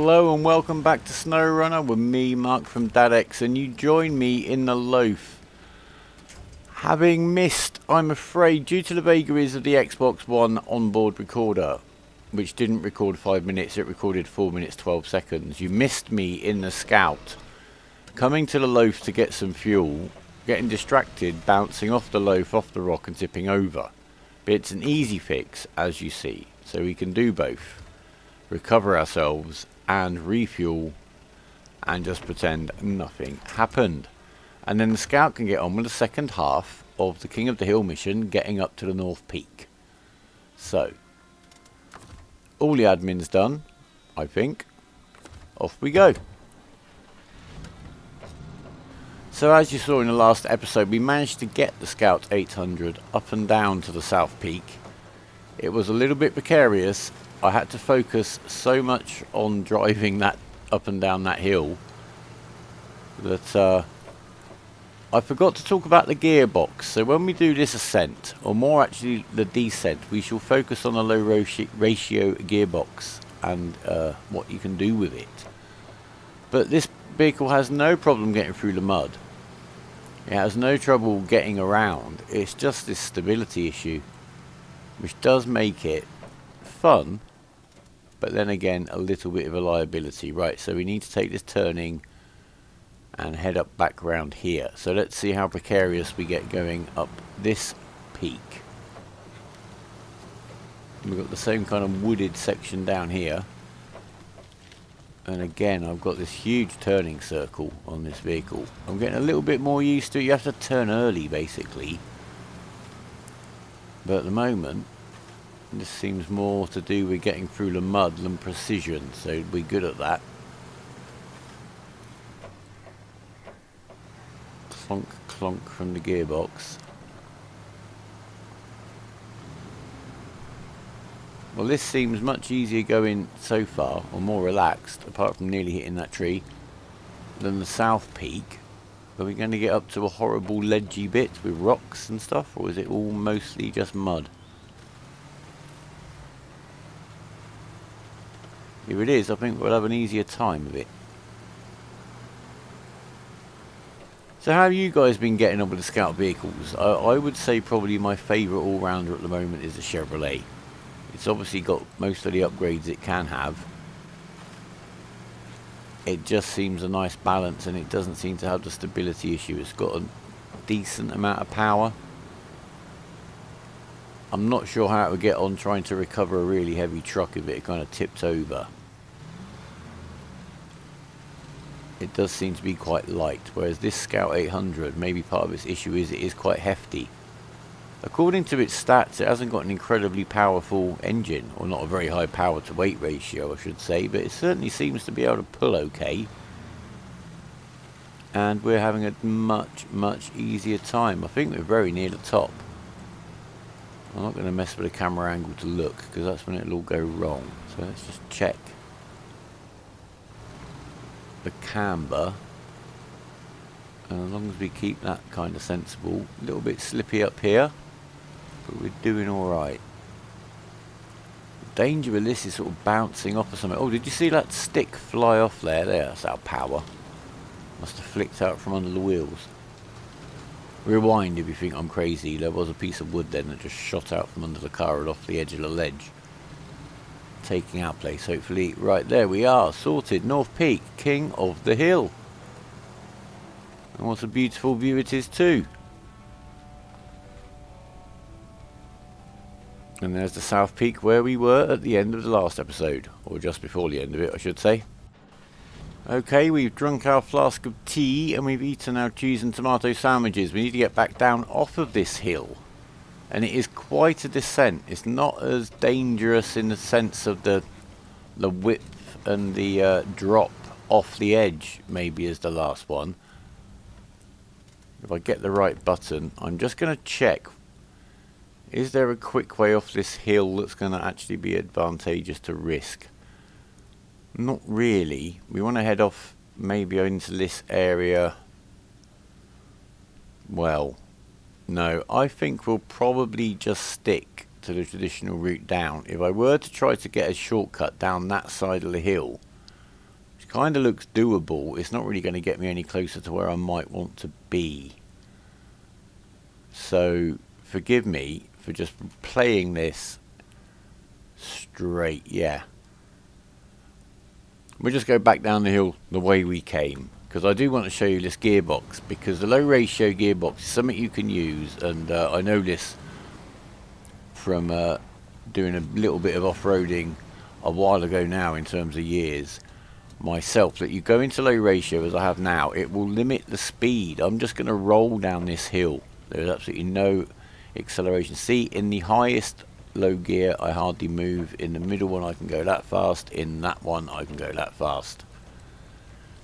Hello and welcome back to SnowRunner with me, Mark from DadX, and you join me in the loaf. Having missed, I'm afraid, due to the vagaries of the Xbox One onboard recorder, which didn't record 5 minutes, it recorded 4 minutes 12 seconds. You missed me in the Scout, coming to the loaf to get some fuel, getting distracted, bouncing off the loaf, off the rock and tipping over. But it's an easy fix, as you see, so we can do both. Recover ourselves and refuel and just pretend nothing happened, and then the Scout can get on with the second half of the King of the Hill mission, getting up to the North Peak. So all the admin's done, I think. Off we go. So as you saw in the last episode, we managed to get the Scout 800 up and down to the South Peak. It was a little bit precarious. I had to focus so much on driving that up and down that hill that I forgot to talk about the gearbox. So when we do this ascent, or more actually the descent, we shall focus on a low ratio gearbox and what you can do with it. But this vehicle has no problem getting through the mud. It has no trouble getting around. It's just this stability issue, which does make it fun, but then again a little bit of a liability. Right, so we need to take this turning and head up back around here. So let's see how precarious we get going up this peak. We've got the same kind of wooded section down here, and again I've got this huge turning circle on this vehicle. I'm getting a little bit more used to it. You have to turn early basically, but at the moment this seems more to do with getting through the mud than precision, so we're good at that. Clonk clonk from the gearbox. Well, this seems much easier going so far, or more relaxed, apart from nearly hitting that tree, than the South Peak. Are we going to get up to a horrible ledgy bit with rocks and stuff, or is it all mostly just mud? If it is, I think we'll have an easier time of it. So how have you guys been getting on with the Scout vehicles? I would say probably my favourite all-rounder at the moment is the Chevrolet. It's obviously got most of the upgrades it can have. It just seems a nice balance, and it doesn't seem to have the stability issue. It's got a decent amount of power. I'm not sure how it would get on trying to recover a really heavy truck if it kind of tipped over. It does seem to be quite light, whereas this Scout 800, maybe part of its issue is it is quite hefty. According to its stats, it hasn't got an incredibly powerful engine, or not a very high power to weight ratio I should say, but it certainly seems to be able to pull okay. And we're having a much easier time. I think we're very near the top. I'm not going to mess with the camera angle to look, because that's when it'll all go wrong. So let's just check the camber, and as long as we keep that kind of sensible. A little bit slippy up here, but we're doing alright. The danger with this is sort of bouncing off of something. Oh, did you see that stick fly off there? That's our power. Must have flicked out from under the wheels. Rewind if you think I'm crazy. There was a piece of wood then that just shot out from under the car and off the edge of the ledge, taking our place hopefully. Right, there we are, sorted. North Peak, King of the Hill. And what a beautiful view it is too. And there's the South Peak where we were at the end of the last episode, or just before the end of it I should say. Okay, we've drunk our flask of tea and we've eaten our cheese and tomato sandwiches. We need to get back down off of this hill. And it is quite a descent. It's not as dangerous in the sense of the width and the drop off the edge maybe as the last one. If I get the right button, I'm just going to check. Is there a quick way off this hill that's going to actually be advantageous to risk? Not really. We want to head off maybe into this area. Well, no, I think we'll probably just stick to the traditional route down. If I were to try to get a shortcut down that side of the hill, kind of looks doable. It's not really going to get me any closer to where I might want to be. So forgive me for just playing this straight. Yeah. We'll just go back down the hill the way we came, because I do want to show you this gearbox, because the low ratio gearbox is something you can use, and I know this from doing a little bit of off-roading a while ago now, in terms of years myself, that you go into low ratio as I have now, it will limit the speed. I'm just going to roll down this hill. There's absolutely no acceleration. See, in the highest low gear I hardly move. In the middle one I can go that fast. In that one I can go that fast.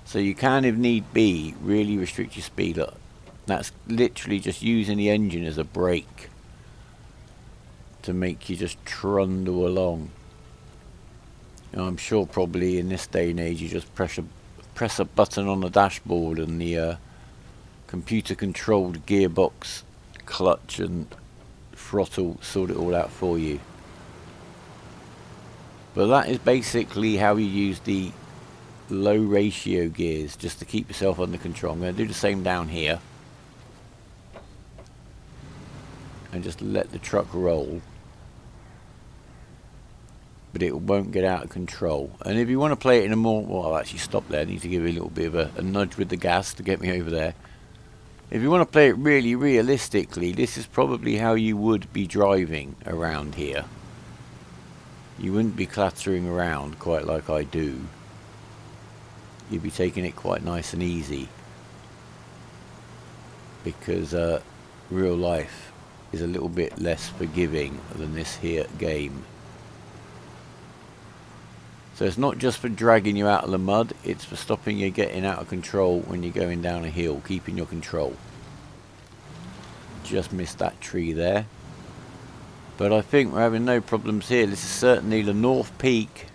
So you can, if need be, really restrict your speed up. That's literally just using the engine as a brake to make you just trundle along. I'm sure probably in this day and age you just press a button on the dashboard and the computer controlled gearbox, clutch and throttle sort it all out for you. But that is basically how you use the low ratio gears, just to keep yourself under control. I'm going to do the same down here and just let the truck roll, but it won't get out of control. And if you want to play it in a more, well, I'll actually stop there. I need to give you a little bit of a nudge with the gas to get me over there. If you want to play it really realistically, this is probably how you would be driving around here. You wouldn't be clattering around quite like I do. You'd be taking it quite nice and easy, because real life is a little bit less forgiving than this here game. So it's not just for dragging you out of the mud, it's for stopping you getting out of control when you're going down a hill, keeping your control. Just missed that tree there. But I think we're having no problems here. This is certainly the North Peak.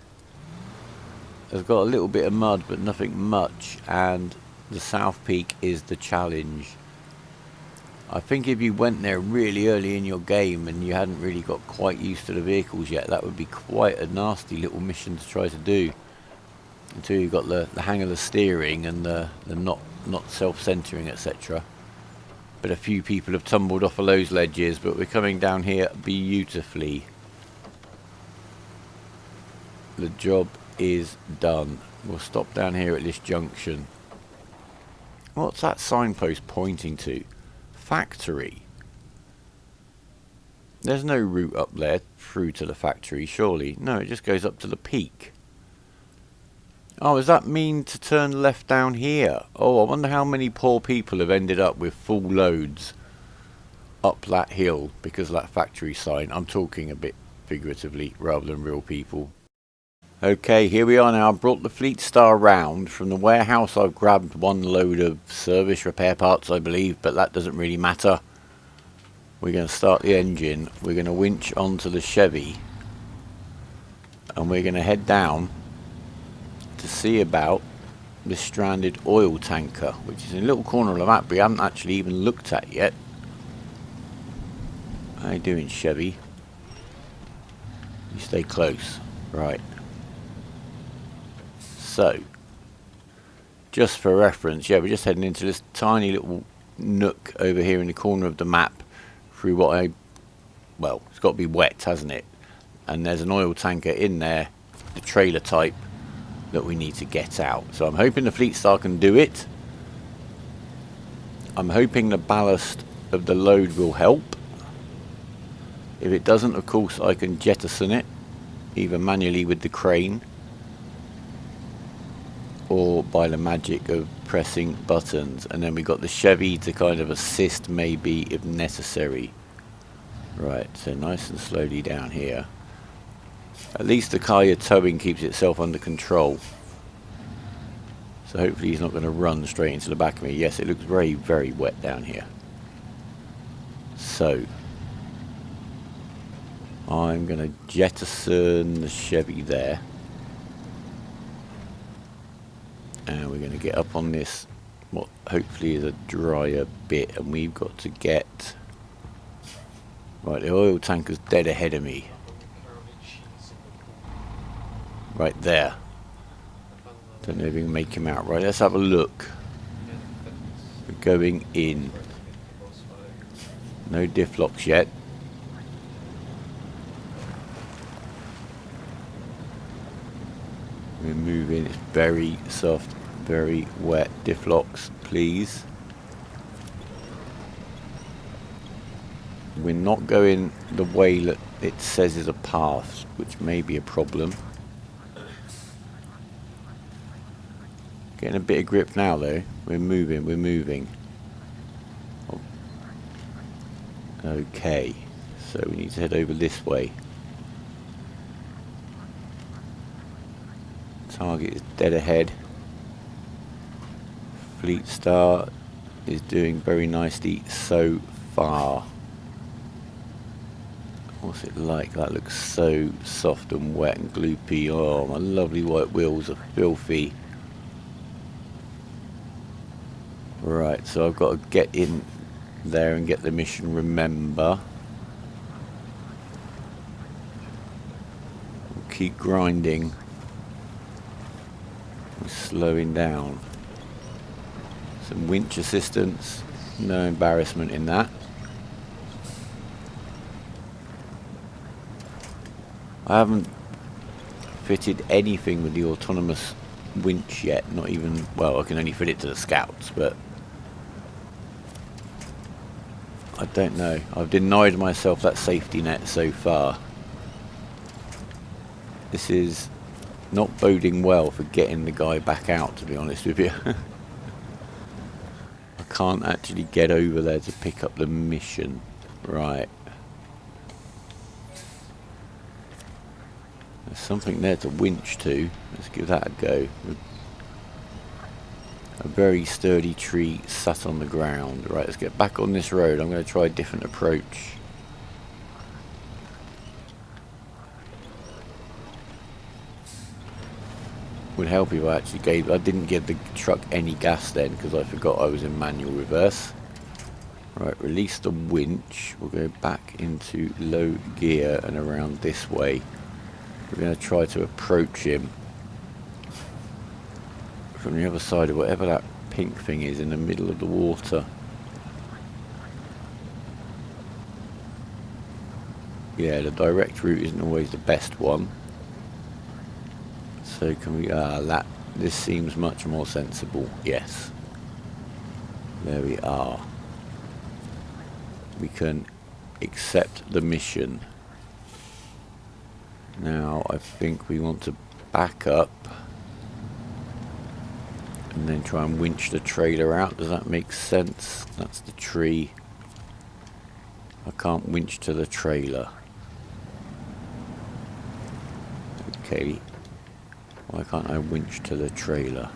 Has got a little bit of mud, but nothing much. And the South Peak is the challenge. I think if you went there really early in your game and you hadn't really got quite used to the vehicles yet, that would be quite a nasty little mission to try to do, until you got the hang of the steering and the not self-centering, etc. But a few people have tumbled off of those ledges, but we're coming down here beautifully. The job is done. We'll stop down here at this junction. What's that signpost pointing to? Factory. There's no route up there through to the factory, surely. No, it just goes up to the peak. Oh, does that mean to turn left down here? Oh, I wonder how many poor people have ended up with full loads up that hill because of that factory sign. I'm talking a bit figuratively rather than real people. Okay, here we are now. I brought the Fleetstar round. From the warehouse I've grabbed one load of service repair parts, I believe, but that doesn't really matter. We're going to start the engine, we're going to winch onto the Chevy, and we're going to head down to see about this stranded oil tanker, which is in a little corner of the map we haven't actually even looked at yet. How you doing, Chevy? You stay close. Right. So, just for reference, yeah, we're just heading into this tiny little nook over here in the corner of the map through what well, it's got to be wet, hasn't it? And there's an oil tanker in there, the trailer type, that we need to get out. So I'm hoping the Fleetstar can do it. I'm hoping the ballast of the load will help. If it doesn't, of course, I can jettison it, either manually with the crane or by the magic of pressing buttons. And then we got the Chevy to kind of assist, maybe, if necessary. Right, so nice and slowly down here. At least the car you're towing keeps itself under control. So hopefully he's not going to run straight into the back of me. Yes, it looks very, very wet down here. So I'm going to jettison the Chevy there. And we're going to get up on this, what hopefully is a drier bit, and we've got to get... Right, the oil tanker's dead ahead of me. Right there. Don't know if we can make him out. Right, let's have a look. We're going in. No diff locks yet. We're moving. It's very soft, very wet. Diff locks, please. We're not going the way that it says is a path, which may be a problem. Getting a bit of grip now though. We're moving, we're moving. Oh. Okay, so we need to head over this way. Target is dead ahead. Fleetstar is doing very nicely so far. What's it like? That looks so soft and wet and gloopy. Oh, my lovely white wheels are filthy. Right, so I've got to get in there and get the mission, remember. We'll keep grinding. We're slowing down. Some winch assistance. No embarrassment in that. I haven't fitted anything with the autonomous winch yet, not even, well, I can only fit it to the scouts, but I don't know. I've denied myself that safety net so far. This is not boding well for getting the guy back out, to be honest with you. I can't actually get over there to pick up the mission. Right. There's something there to winch to. Let's give that a go. A very sturdy tree sat on the ground. Right, let's get back on this road. I'm going to try a different approach. Would help if I actually I didn't give the truck any gas then because I forgot I was in manual reverse. Right, release the winch. We'll go back into low gear and around this way. We're going to try to approach him from the other side of whatever that pink thing is in the middle of the water. Yeah, the direct route isn't always the best one. So can we, this seems much more sensible. Yes. There we are. We can accept the mission. Now I think we want to back up and then try and winch the trailer out. Does that make sense? That's the tree. I can't winch to the trailer. Okay. Why can't I winch to the trailer?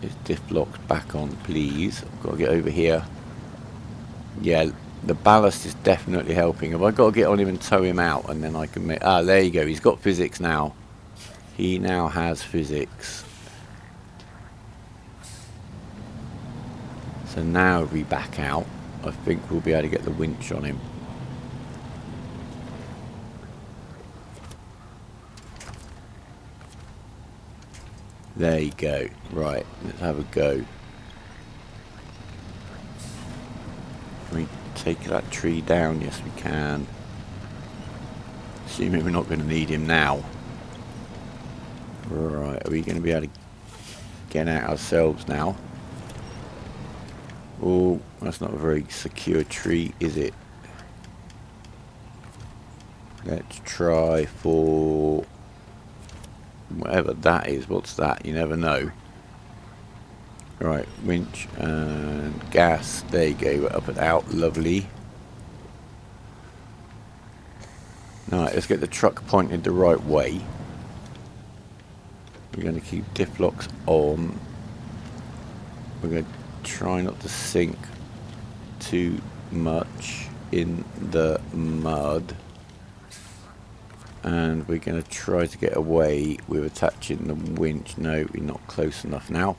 Is diff locks back on, please? I've got to get over here. Yeah. The ballast is definitely helping. Have I got to get on him and tow him out and then I can make... Ah, there you go. He's got physics now. He now has physics. So now if we back out, I think we'll be able to get the winch on him. There you go. Right, let's have a go. Can we take that tree down? Yes, we can. Assuming we're not going to need him now. Right, are we going to be able to get out ourselves now? Oh, that's not a very secure tree, is it? Let's try for whatever that is. What's that? You never know. Right, winch and gas. There you go. We're up and out. Lovely. Alright, let's get the truck pointed the right way. We're going to keep diff locks on. We're going to try not to sink too much in the mud. And we're going to try to get away with attaching the winch. No, we're not close enough now.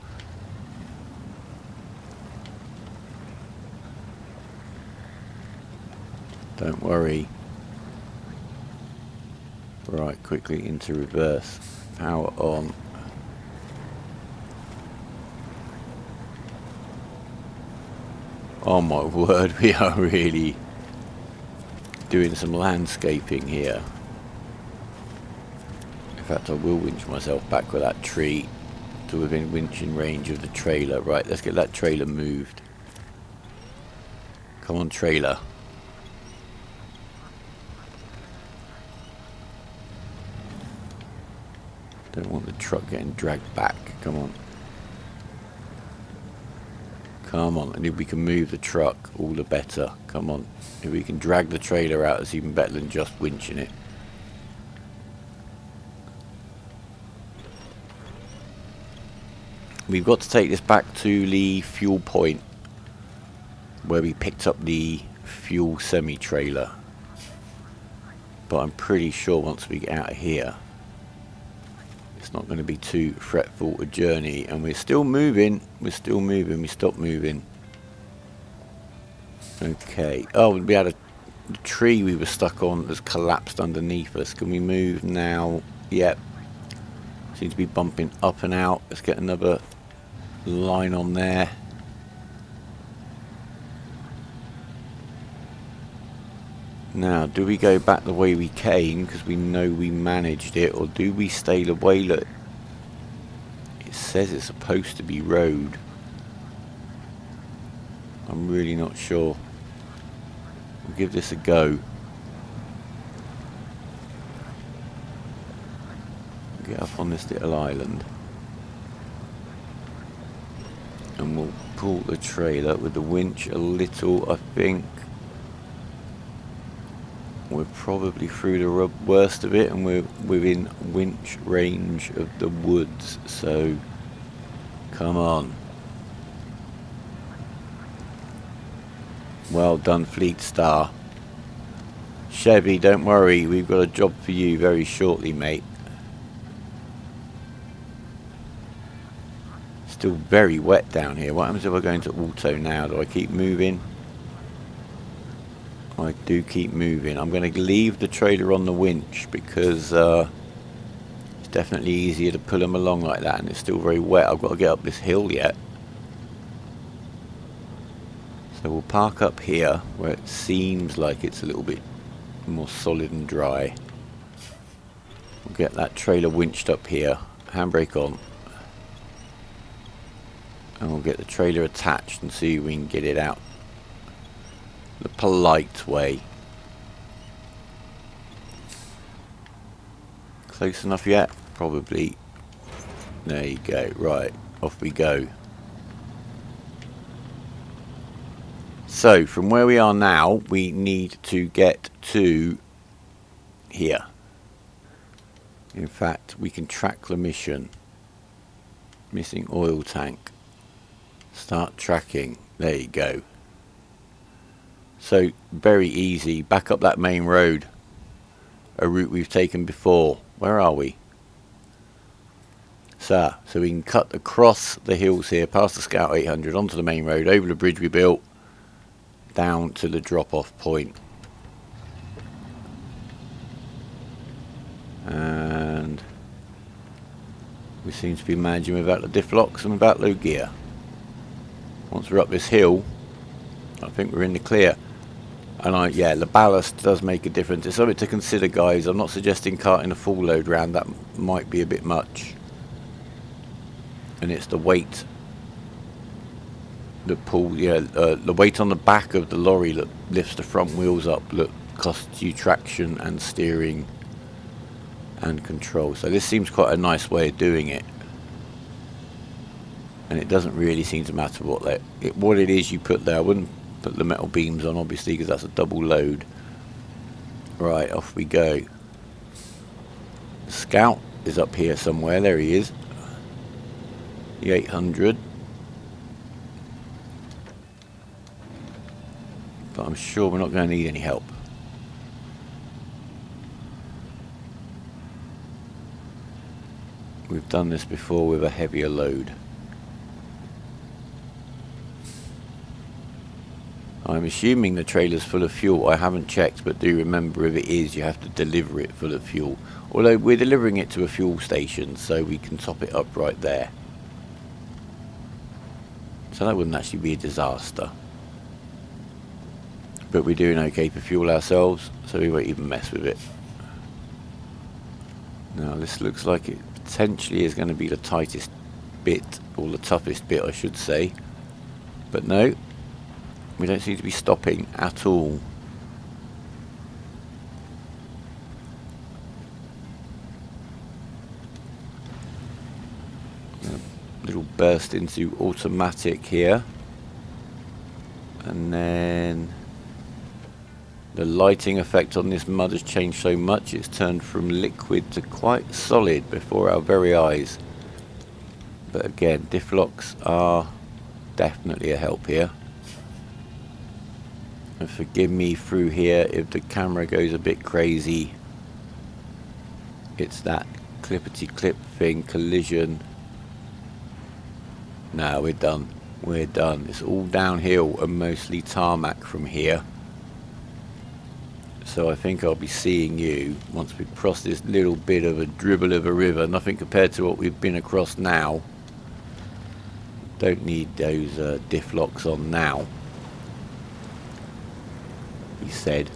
Don't worry. Right, quickly into reverse. Power on. Oh my word, we are really doing some landscaping here. In fact, I will winch myself back with that tree to within winching range of the trailer. Right, let's get that trailer moved. Come on, trailer. Don't want the truck getting dragged back. Come on. Come on. And if we can move the truck, all the better. Come on. If we can drag the trailer out, it's even better than just winching it. We've got to take this back to the fuel point where we picked up the fuel semi-trailer. But I'm pretty sure once we get out of here, it's not going to be too fretful a journey. And we're still moving. We're still moving. We stopped moving. Okay. Oh, we had the tree we were stuck on has collapsed underneath us. Can we move now? Yep. Seems to be bumping up and out. Let's get another line on there. Now, do we go back the way we came because we know we managed it, or do we stay the way that it says it's supposed to be road? I'm really not sure. We'll give this a go. Get up on this little island. And we'll pull the trailer with the winch a little, I think. We're probably through the worst of it and we're within winch range of the woods, so come on. Well done, Fleetstar. Chevy, don't worry, we've got a job for you very shortly, mate. Still very wet down here. What happens if I go into auto now? Do I keep moving? I do keep moving. I'm going to leave the trailer on the winch because it's definitely easier to pull them along like that, and it's still very wet. I've got to get up this hill yet. So we'll park up here where it seems like it's a little bit more solid and dry. We'll get that trailer winched up here. Handbrake on. And we'll get the trailer attached and see if we can get it out the polite way. Close enough yet? Probably. There you go. Right, off we go. So from where we are now, we need to get to here. In fact, we can track the mission. Missing oil tank. Start tracking. There you go. So very easy. Back up that main road, a route we've taken before. Where are we? So we can cut across the hills here, past the Scout 800, onto the main road, over the bridge we built, down to the drop-off point. And we seem to be managing without the diff locks and without low gear. Once we're up this hill, I think we're in the clear. And yeah, the ballast does make a difference. It's something to consider, guys. I'm not suggesting carting a full load round. That might be a bit much. And it's the weight that the weight on the back of the lorry that lifts the front wheels up that costs you traction and steering and control. So this seems quite a nice way of doing it. And it doesn't really seem to matter what it is you put there. I wouldn't put the metal beams on, obviously, because that's a double load. Right, off we go. The Scout is up here somewhere. There he is. The 800. But I'm sure we're not going to need any help. We've done this before with a heavier load. I'm assuming the trailer's full of fuel. I haven't checked, but do remember, if it is, you have to deliver it full of fuel. Although we're delivering it to a fuel station, so we can top it up right there. So that wouldn't actually be a disaster. But we're doing okay for fuel ourselves, so we won't even mess with it. Now this looks like it potentially is going to be the tightest bit, or the toughest bit I should say. But no, we don't seem to be stopping at all. A little burst into automatic here. And then the lighting effect on this mud has changed so much, it's turned from liquid to quite solid before our very eyes. But again, diff locks are definitely a help here. And forgive me through here if the camera goes a bit crazy. It's that clippity clip thing, collision. No, we're done. We're done. It's all downhill and mostly tarmac from here. So I think I'll be seeing you once we've crossed this little bit of a dribble of a river. Nothing compared to what we've been across now. Don't need those diff locks on now, he said.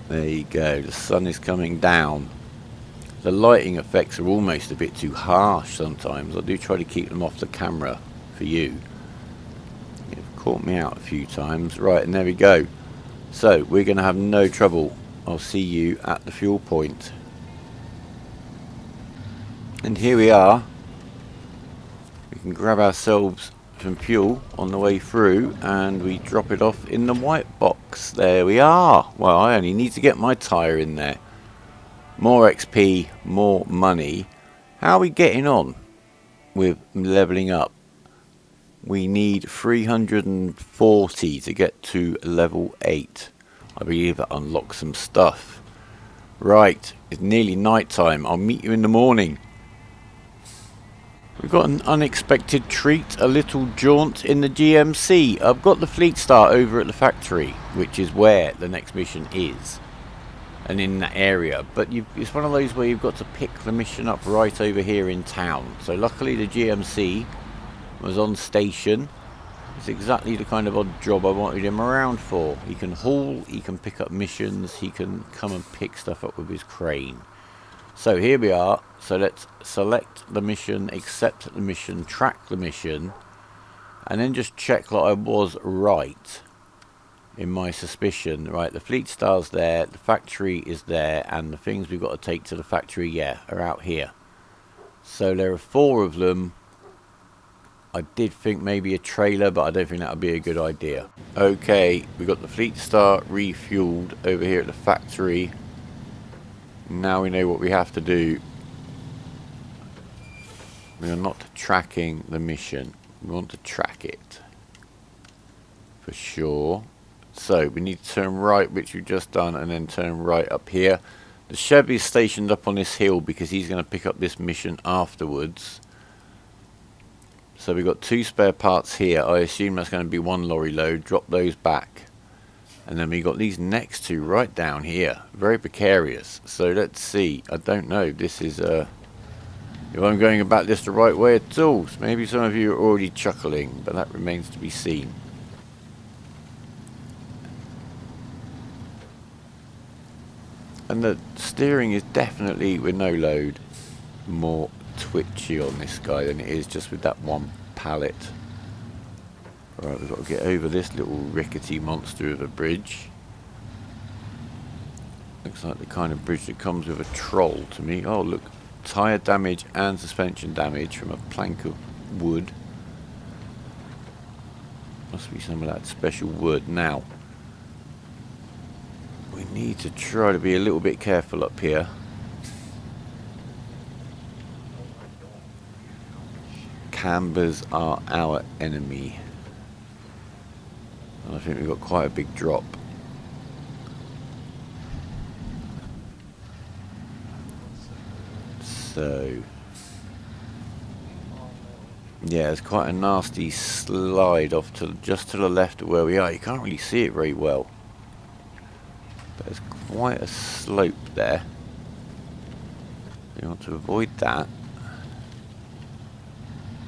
There you go. The sun is coming down. The lighting effects are almost a bit too harsh sometimes. I do try to keep them off the camera for you. You've caught me out a few times. Right, and there we go. So we're going to have no trouble. I'll see you at the fuel point. And here we are. We can grab ourselves some fuel on the way through and we drop it off in the white box. There we are. Well, I only need to get my tyre in there. More XP, more money. How are we getting on with leveling up? We need 340 to get to level 8. I believe that unlocks some stuff. Right, it's nearly night time. I'll meet you in the morning. We've got an unexpected treat, a little jaunt in the GMC. I've got the Fleetstar over at the factory, which is where the next mission is. And in that area, but it's one of those where you've got to pick the mission up right over here in town. So luckily the GMC was on station. It's exactly the kind of odd job I wanted him around for. He can haul, he can pick up missions, he can come and pick stuff up with his crane. So here we are. So let's select the mission, accept the mission, track the mission, and then just check that I was right in my suspicion. Right, the Fleetstar's there, the factory is there, and the things we've got to take to the factory, yeah, are out here. So there are 4 of them. I did think maybe a trailer, but I don't think that would be a good idea. Okay, we've got the Fleetstar refueled over here at the factory. Now we know what we have to do. We are not tracking the mission. We want to track it for sure. So we need to turn right, which we've just done, and then turn right up here. The Chevy is stationed up on this hill because he's going to pick up this mission afterwards. So we've got 2 spare parts here. I assume that's going to be 1 lorry load. Drop those back. And then we got these next 2 right down here. Very precarious. So let's see. I don't know. This is if I'm going about this the right way at all. So maybe some of you are already chuckling, but that remains to be seen. And the steering is definitely, with no load, more twitchy on this guy than it is just with that one pallet. Right, we've got to get over this little rickety monster of a bridge. Looks like the kind of bridge that comes with a troll to me. Oh look, tyre damage and suspension damage from a plank of wood. Must be some of that special wood. Now, we need to try to be a little bit careful up here. Cambers are our enemy. And I think we've got quite a big drop. So Yeah, there's quite a nasty slide off to just to the left of where we are. You can't really see it very well. But there's quite a slope there. You want to avoid that.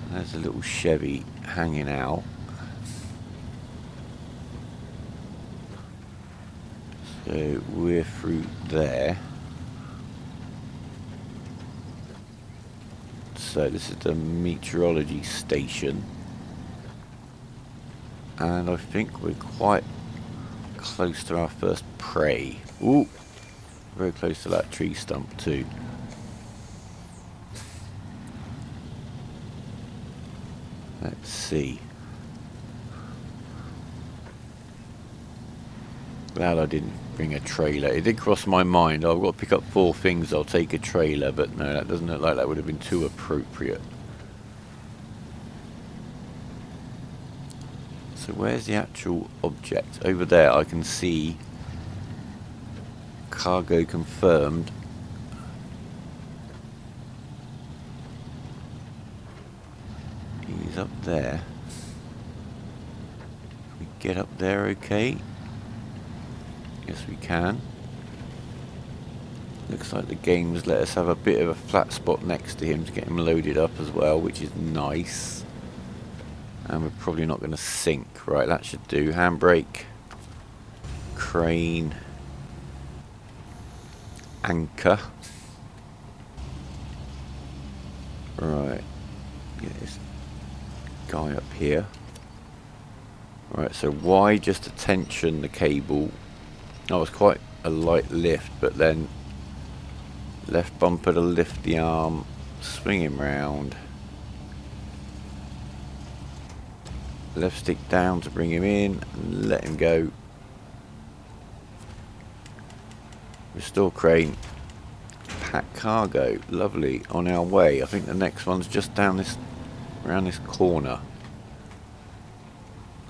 And there's a little Chevy hanging out. So we're through there. So this is the meteorology station. And I think we're quite close to our first prey. Ooh! Very close to that tree stump too. Let's see. Glad I didn't bring a trailer. It did cross my mind. I've got to pick up 4 things. I'll take a trailer, but no, that doesn't look like that would have been too appropriate. So where's the actual object? Over there I can see cargo confirmed. He's up there. Can we get up there okay? Yes we can. Looks like the game's let us have a bit of a flat spot next to him to get him loaded up as well, which is nice. And we're probably not going to sink. Right, that should do. Handbrake. Crane. Anchor. Right. Get this guy up here. Right, so why just to tension the cable? Oh, it's quite a light lift, but then left bumper to lift the arm, swing him round. Left stick down to bring him in and let him go. Restore crane. Pack cargo. Lovely. On our way. I think the next one's just down this, around this corner.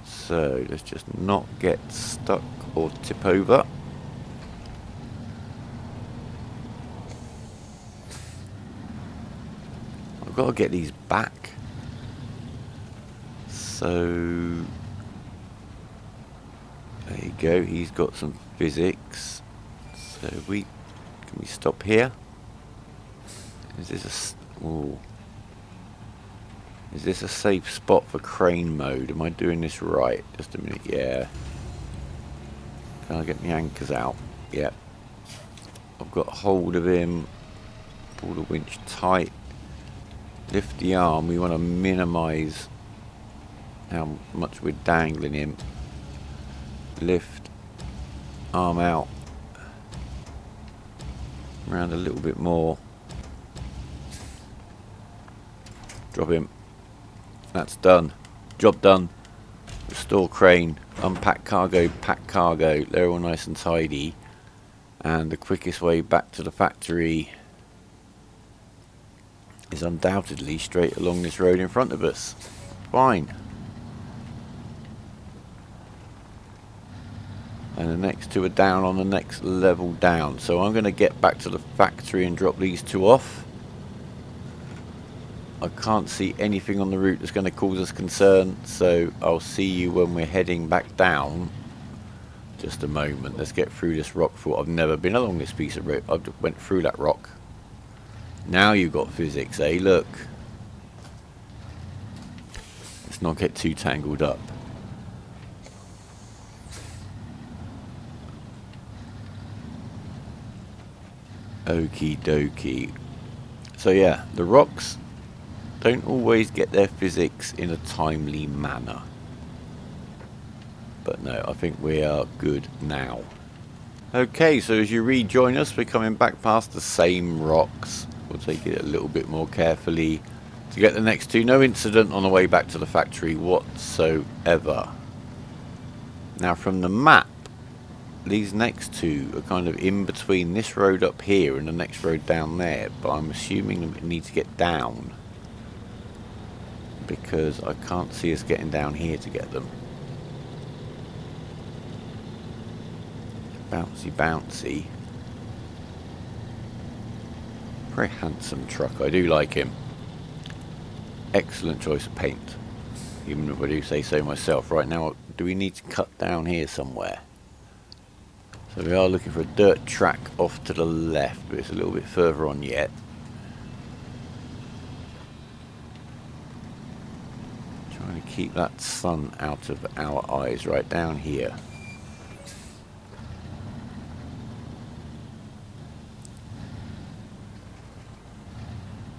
So let's just not get stuck or tip over. I've got to get these back. So there you go. He's got some physics. So can we stop here? Is this a is this a safe spot for crane mode? Am I doing this right? Just a minute. Yeah. Can I get the anchors out? Yep. I've got hold of him. Pull the winch tight. Lift the arm. We want to minimise how much we're dangling him. Lift. Arm out. Around a little bit more. Drop him. That's done. Job done. Restore crane. Unpack cargo. Pack cargo. They're all nice and tidy. And the quickest way back to the factory is undoubtedly straight along this road in front of us. Fine. And the next 2 are down on the next level down. So I'm going to get back to the factory and drop these 2 off. I can't see anything on the route that's going to cause us concern, so I'll see you when we're heading back down. Just a moment. Let's get through this rock fall. I've never been along this piece of road. I went through that rock. Now you've got physics, eh? Look. Let's not get too tangled up. Okie dokie. So yeah, the rocks don't always get their physics in a timely manner. But no, I think we are good now. Okay, so as you rejoin us, we're coming back past the same rocks. We'll take it a little bit more carefully to get the next 2. No incident on the way back to the factory whatsoever. Now from the map, these next 2 are kind of in between this road up here and the next road down there, but I'm assuming we need to get down because I can't see us getting down here to get them. Bouncy bouncy. Very handsome truck. I do like him. Excellent choice of paint, even if I do say so myself. Right, now, do we need to cut down here somewhere? So we are looking for a dirt track off to the left, but it's a little bit further on yet. Trying to keep that sun out of our eyes right down here.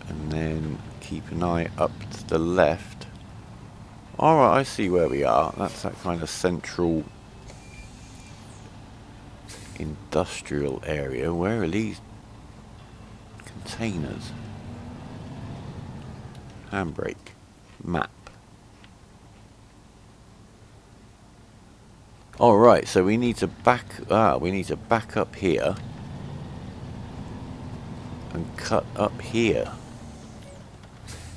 And then keep an eye up to the left. Alright, I see where we are. That's that kind of central industrial area. Where are these containers? Handbrake. Map. Alright, so we need to back up here and cut up here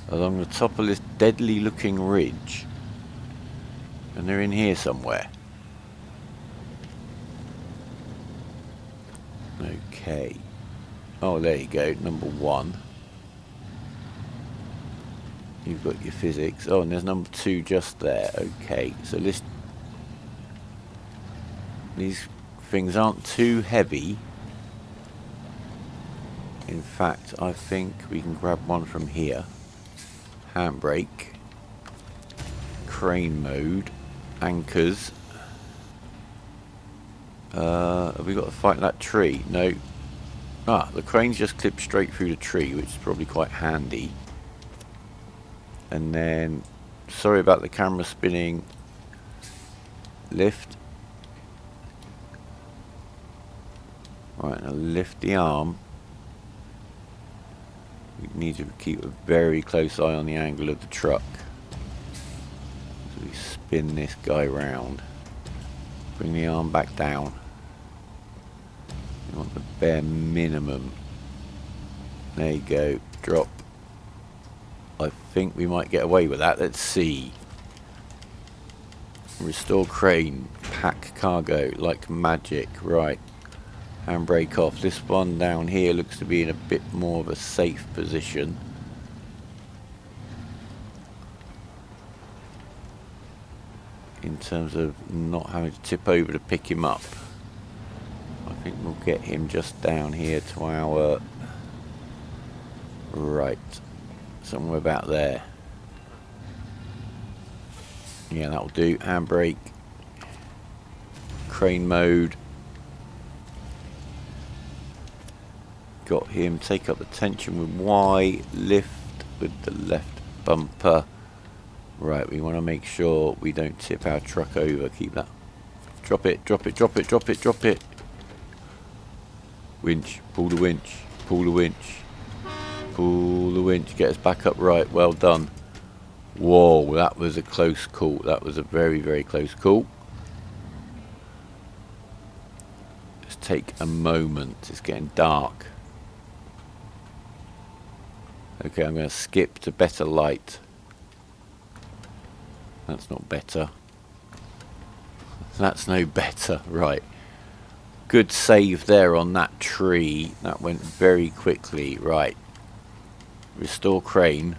along the top of this deadly looking ridge, and they're in here somewhere. Okay. Oh, there you go, number 1. You've got your physics. Oh, and there's number 2 just there. Okay, so these things aren't too heavy. In fact, I think we can grab one from here. Handbrake. Crane mode. Anchors. Have we got to fight that tree? No. Ah, the crane's just clipped straight through the tree, which is probably quite handy. And then, sorry about the camera spinning. Lift. Right, now lift the arm. We need to keep a very close eye on the angle of the truck. So we spin this guy round. Bring the arm back down. You want the bare minimum. There you go. Drop. I think we might get away with that. Let's see. Restore crane. Pack cargo like magic. Right. Handbrake off. This one down here looks to be in a bit more of a safe position. In terms of not having to tip over to pick him up. I think we'll get him just down here to our right. Somewhere about there. Yeah, that'll do. Handbrake. Crane mode. Got him. Take up the tension with Y. Lift with the left bumper. Right, we want to make sure we don't tip our truck over. Keep that. Drop it, drop it, drop it, drop it, drop it. Winch. Pull the winch. Pull the winch. Pull the winch. Get us back up right. Well done. Whoa, that was a close call. That was a very, very close call. Let's take a moment. It's getting dark. Okay, I'm going to skip to better light. That's not better. That's no better. Right. Good save there on that tree. That went very quickly. Right. Restore crane.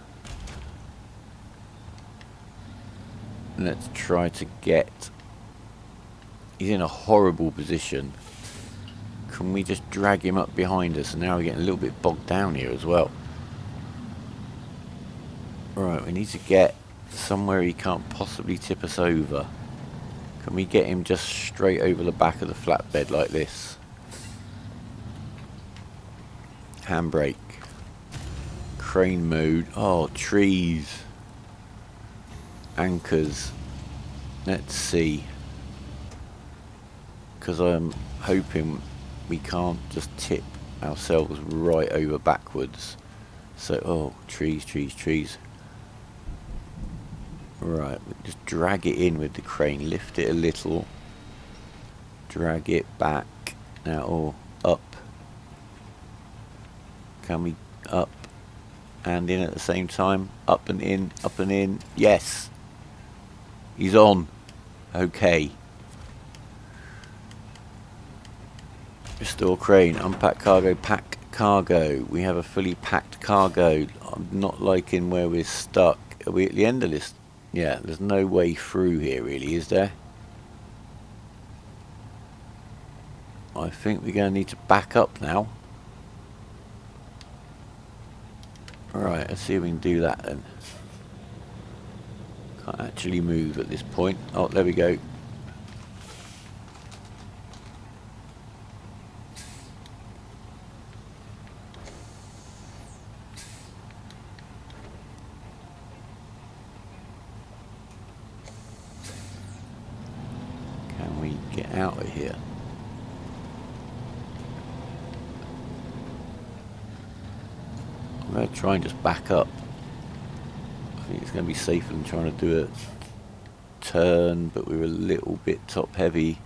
Let's try to get... He's in a horrible position. Can we just drag him up behind us? And now we're getting a little bit bogged down here as well. Right, we need to get somewhere he can't possibly tip us over. Can we get him just straight over the back of the flatbed like this? Handbrake. Crane mode. Oh, trees. Anchors. Let's see. Because I'm hoping we can't just tip ourselves right over backwards. So, oh, trees, trees, trees. Right, just drag it in with the crane, lift it a little, drag it back, now, or up. Can we up and in at the same time? Up and in, yes! He's on. Okay. Restore crane, unpack cargo, pack cargo. We have a fully packed cargo. I'm not liking where we're stuck. Are we at the end of this? Yeah, there's no way through here really, is there? I think we're going to need to back up now. Alright, let's see if we can do that then. Can't actually move at this point. Oh, there we go. Can we get out of here? I'm going to try and just back up. I think it's going to be safer than trying to do a turn, but we were a little bit top heavy.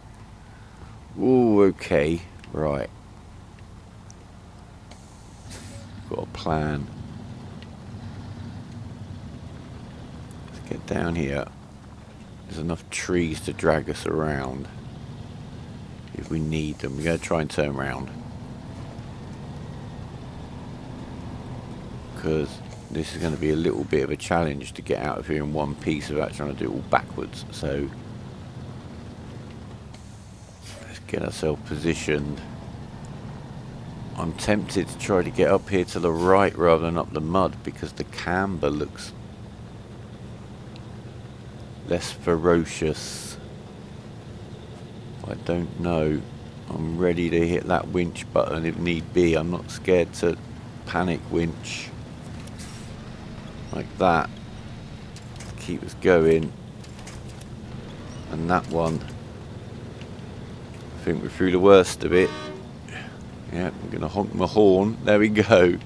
Ooh, okay, right. Got a plan. Let's get down here. There's enough trees to drag us around if we need them. We're going to try and turn around, because this is going to be a little bit of a challenge to get out of here in one piece without trying to do it all backwards. So let's get ourselves positioned. I'm tempted to try to get up here to the right rather than up the mud, because the camber looks less ferocious. I don't know. I'm ready to hit that winch button if need be. I'm not scared to panic winch like that. Keep us going. And that one, I think we're through the worst of it. Yeah, I'm going to honk my horn. There we go.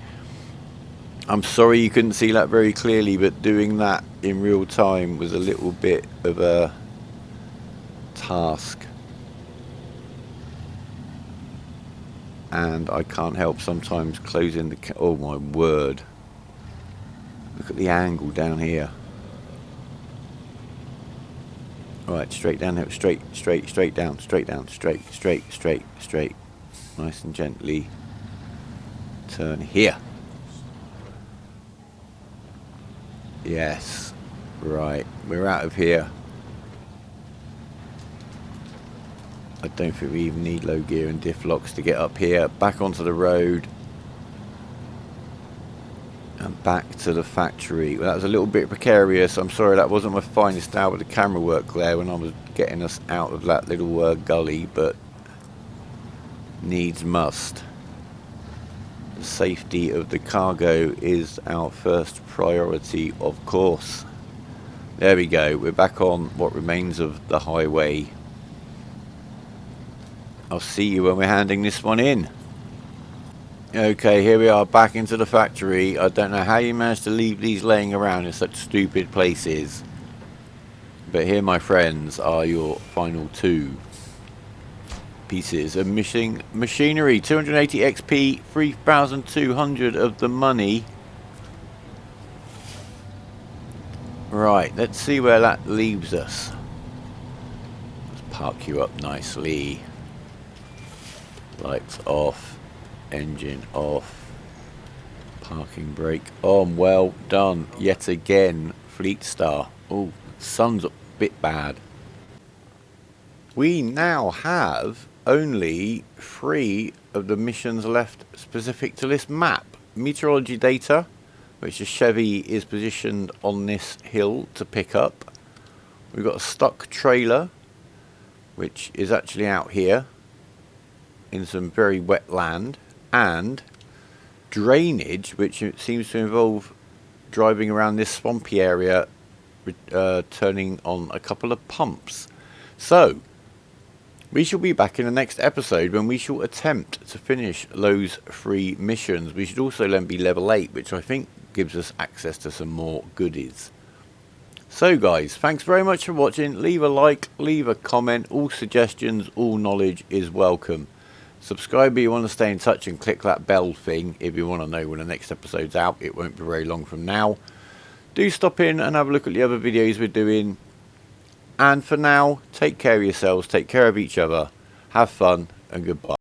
I'm sorry you couldn't see that very clearly, but doing that in real time was a little bit of a task. And I can't help sometimes closing the oh my word. Look at the angle down here. Alright, straight down here, straight down, straight. Nice and gently. Turn here. Yes. Right, we're out of here. I don't think we even need low gear and diff locks to get up here. Back onto the road. And back to the factory. Well, that was a little bit precarious. I'm sorry that wasn't my finest hour of the camera work there when I was getting us out of that little gully, but needs must. The safety of the cargo is our first priority, of course. There we go. We're back on what remains of the highway. I'll see you when we're handing this one in. Okay, here we are back into the factory. I don't know how you managed to leave these laying around in such stupid places. But here, my friends, are your final two pieces of machinery. 280 XP, 3,200 of the money. Right, let's see where that leaves us. Let's park you up nicely. Lights off. Engine off. Parking brake on. Well done yet again, Fleetstar. Oh, sun's a bit bad. We now have only 3 of the missions left specific to this map. Meteorology data, which the Chevy is positioned on this hill to pick up. We've got a stuck trailer, which is actually out here in some very wet land. And drainage, which seems to involve driving around this swampy area, turning on a couple of pumps. So we shall be back in the next episode when we shall attempt to finish those 3 missions. We should also then be level 8, which I think gives us access to some more goodies. So guys, thanks very much for watching. Leave a like, leave a comment. All suggestions, all knowledge is welcome. Subscribe if you want to stay in touch, and click that bell thing if you want to know when the next episode's out. It won't be very long from now. Do stop in and have a look at the other videos we're doing. And for now, take care of yourselves, take care of each other, have fun, and goodbye.